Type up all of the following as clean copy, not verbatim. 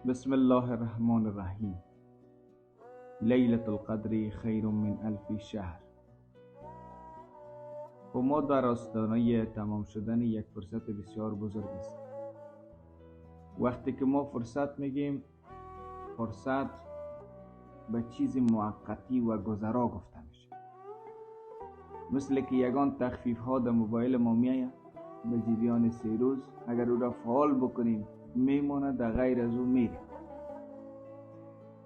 بسم الله الرحمن الرحیم. لیلة القدر خیر من الف شهر. و ما در آستانه تمام شدن یک فرصت بسیار بزرگ است. وقتی که ما فرصت میگیم، فرصت به چیز موقتی و گذرا گفته میشه. مثل که یگان تخفیف ها در موبایل ما میآید به جریان 3 روز، اگر او را فعال بکنیم میمونه، در غیر از او میره.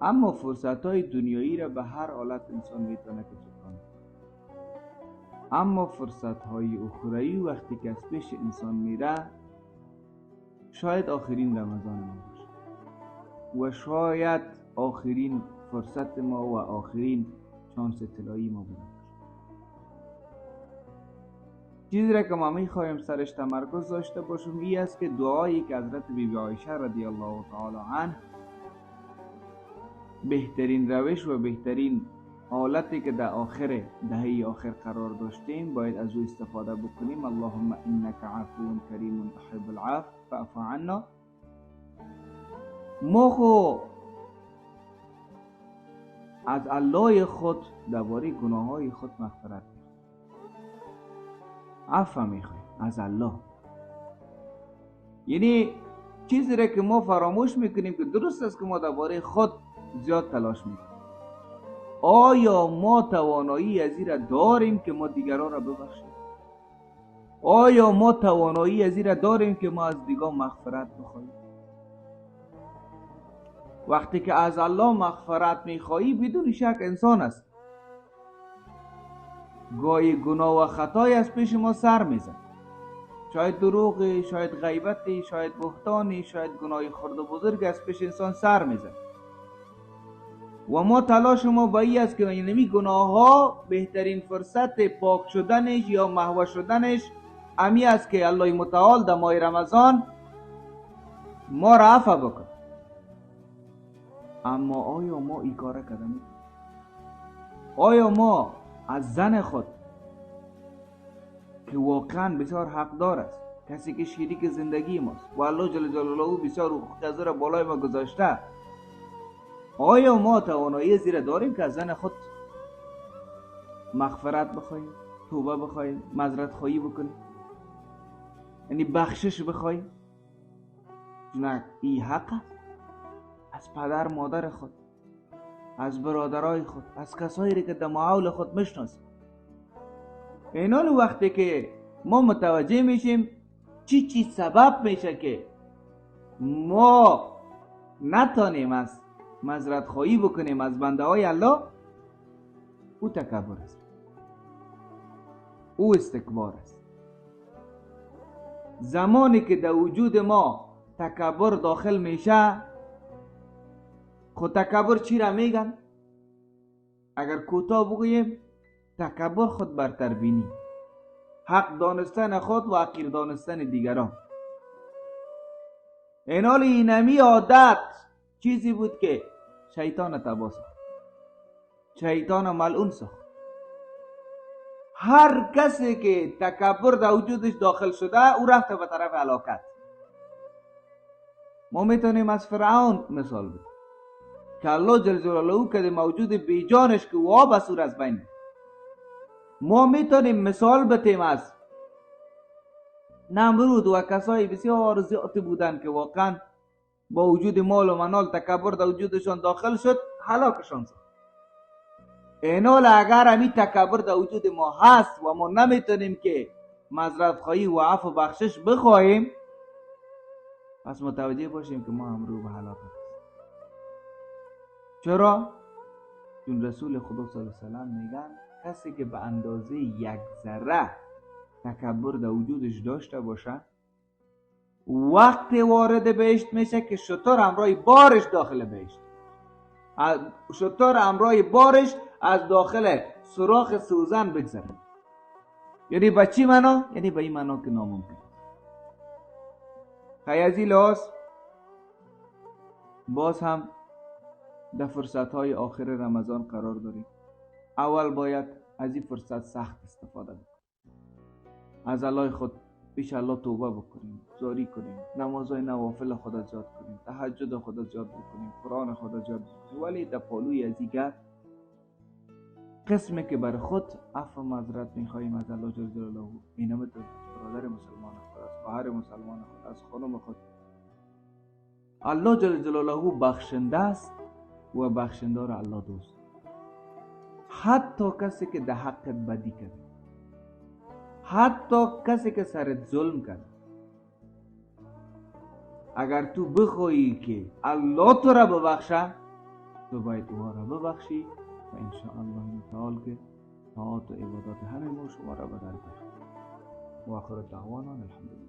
اما فرصت های دنیایی را به هر حالت انسان میتونه کسب کنه. اما فرصت های اخروی وقتی که از پیش انسان میره، شاید آخرین رمضان ما باشه و شاید آخرین فرصت ما و آخرین شانس طلایی ما بوده. چیزی را که ما میخوایم سرش تمرکز داشته باشیم این است که دعایی که حضرت بیبی عایشه رضی الله تعالی عنها بهترین روش و بهترین حالتی که در آخر دهه آخر قرار داشتیم باید از او استفاده بکنیم. اللهم انک عفو کریم تحب العفو فاعف عنا. ما خو از الله خود درباره گناههای خود مغفرت عفو میخوایم از الله. یعنی چیزی را که ما فراموش میکنیم که درست است که ما درباره خود زیاد تلاش میکنیم. آیا ما توانایی از این را داریم که ما دیگران را ببخشیم؟ آیا ما توانایی از این را داریم که ما از دیگران مغفرت بخواهیم؟ وقتی که از الله مغفرت میخواهی بدون شک انسان است. گاهی گناه و خطای از پیش ما سر میزن، شاید دروغی، شاید غیبتی، شاید بهتانی، شاید گناه خرد و بزرگ از پیش انسان سر میزن و ما تلاش ما با این است که نمی گناه ها بهترین فرصت پاک شدنش یا محو شدنش امی است که الله متعال در ماه رمضان ما را عفو بکن. اما آیا ما این کار کردیم؟ آیا ما از زن خود که واقعا بسیار حقدار است، کسی که شریک زندگی ماست و الله جل جلاله بسیار حقوق از را بالای ما گذاشته، آیا ما توانایی زیر داریم که از زن خود مغفرت بخواهیم، توبه بخواهیم، معذرت خواهی بکنیم، یعنی بخشش بخواهیم؟ نه، این حق است. از پدر مادر خود، از برادرای خود، از کسایی که در معاول خود میشناسیم. اینال وقتی که ما متوجه میشیم چی سبب میشه که ما نتانیم از معذرت خواهی بکنیم از بنده های الله، او تکبر است، او استکبار است. زمانی که در وجود ما تکبر داخل میشه، خود تکبر چی را میگن؟ اگر کوتاه بگوییم، تکبر خود برتر بینی، حق دانستن خود و حقیر دانستن دیگران. اینال اینمی عادت چیزی بود که شیطان تباه ساخت، شیطان ملعون ساخت. هر کسی که تکبر در وجودش داخل شده او رفته به طرف هلاکت. ما میتونیم از فرعون مثال بدیم که الله جل جلاله که موجود بیجانش که وا بسور از بین. ما میتونیم مثال بدیم از نمرود و کسای بسیار زیادی بودن که واقعا با وجود مال و منال تکبر در وجودشان داخل شد، هلاکشان شد. اینال اگر همین تکبر در وجود ما هست و ما نمیتونیم که معذرت خواهی و عفو و بخشش بخواهیم، پس متوجه باشیم که ما هم رو به هلاکت است. چرا؟ چون رسول خدا صلی الله علیه و سلم میگن کسی که به اندازه 1 ذره تکبر در وجودش داشته باشه، وقتی وارد بهشت میشه که شتر همراه بارش داخل بهشت، شتر همراه بارش از داخل سوراخ سوزن بگذره. یعنی به چی معنا؟ یعنی به این معنا که ناممکن. خیلی لحاظ باز هم در فرصت های آخر رمضان قرار داریم. اول باید از این فرصت سخت استفاده کنیم، از الله خود پیش الله توبه بکنیم، زاری کنیم، نمازهای نوافل خدا زیاد کنیم، تهجد خدا زیاد بکنیم، قرآن خدا زیاد بکنیم. ولی در پالوی ازیگر قسمی که بر خود عفو معذرت میخواییم از الله جل جلاله، اینم تو برادر مسلمان خود، از خواهر مسلمان خود، از خانم خود. الله جل جلاله بخشنده است و بخشنده را الله دوست. حتی کسی که در حقت بدی کرده، حتی کسی که سرت ظلم کرده، اگر تو بخوایی که الله تو را ببخشه، تو باید او را ببخشی و انشاءالله تعالی که طاعات و عبادات همه ما شما را بدل بخشد. و آخر دعوانا الحمدلله.